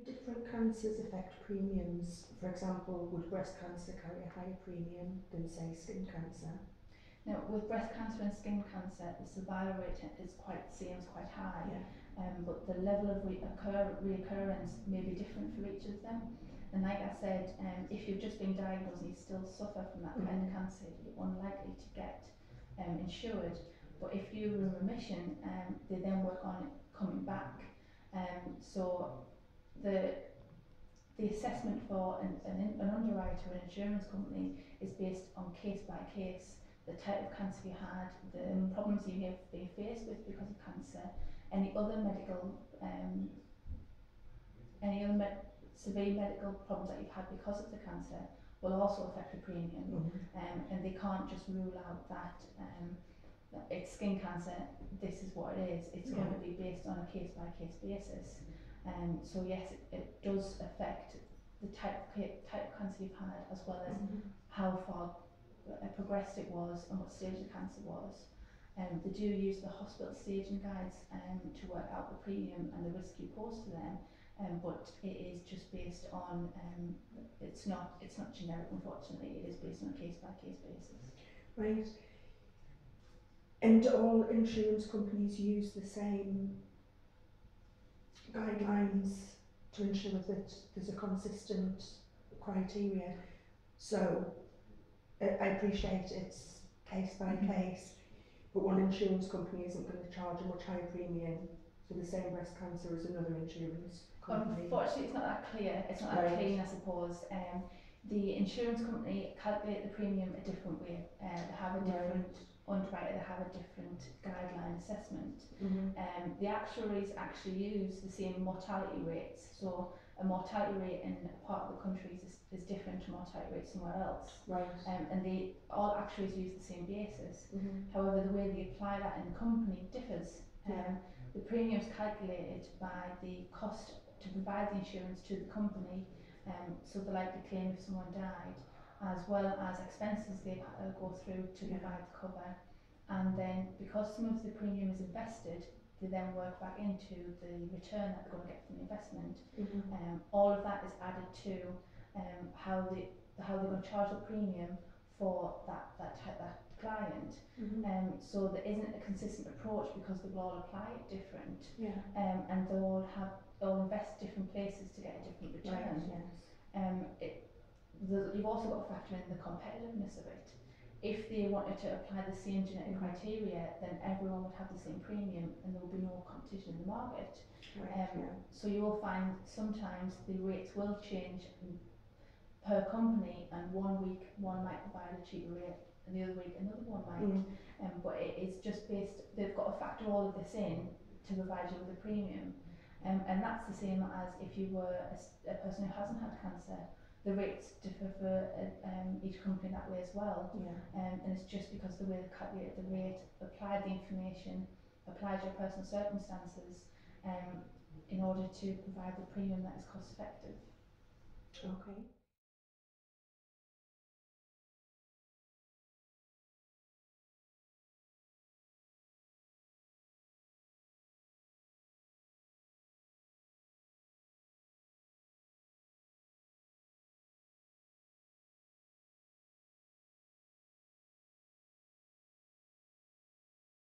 different cancers affect premiums? For example, would breast cancer carry a higher premium than, say, skin cancer? Now, with breast cancer and skin cancer, the survival rate is seems quite high, but the level of reoccurrence may be different for each of them. And like I said, if you've just been diagnosed and you still suffer from that kind of cancer, you're unlikely to get insured. But if you're in remission, they then work on it coming back. So the assessment for an underwriter, an insurance company, is based on case by case. The type of cancer you had, the problems you have been faced with because of cancer, any other severe medical problems that you've had because of the cancer will also affect the premium. And they can't just rule out that it's skin cancer, this is what it is. It's going to be based on a case by case basis. So yes, it does affect the type of cancer you've had, as well as how far progressed it was and what stage the cancer was. They do use the hospital staging guides to work out the premium and the risk you pose to them, but it is just based on, it's not generic, unfortunately. It is based on a case by case basis. Right. And all insurance companies use the same guidelines to ensure that there's a consistent criteria. So I appreciate it's case by case, but one insurance company isn't going to charge a much higher premium for the same breast cancer as another insurance company. Unfortunately, it's not that clear. It's not that clean, I suppose. The insurance company calculate the premium a different way. They have a different underwriter, they have a different guideline assessment. The actuaries actually use the same mortality rates. So a mortality rate in a part of the country is different to mortality rate somewhere else. And all actuaries use the same basis. However, the way they apply that in the company differs. The premium is calculated by the cost to provide the insurance to the company, so the likely claim if someone died, as well as expenses they go through to provide the cover. And then because some of the premium is invested, they then work back into the return that they're going to get from the investment. All of that is added to how they're going to charge the premium for that client. So there isn't a consistent approach because they will all apply it different. And they'll invest different places to get a different return. You've also got to factor in the competitiveness of it. If they wanted to apply the same genetic criteria, then everyone would have the same premium and there will be no competition in the market. So you will find sometimes the rates will change per company, and one week one might provide a cheaper rate and the other week another one might. But it is just based, they've got to factor all of this in to provide you with a premium. And that's the same as if you were a person who hasn't had cancer. The rates differ for each company that way as well. And it's just because the way they calculate the rate, apply the information, applies your personal circumstances in order to provide the premium that is cost effective. Okay.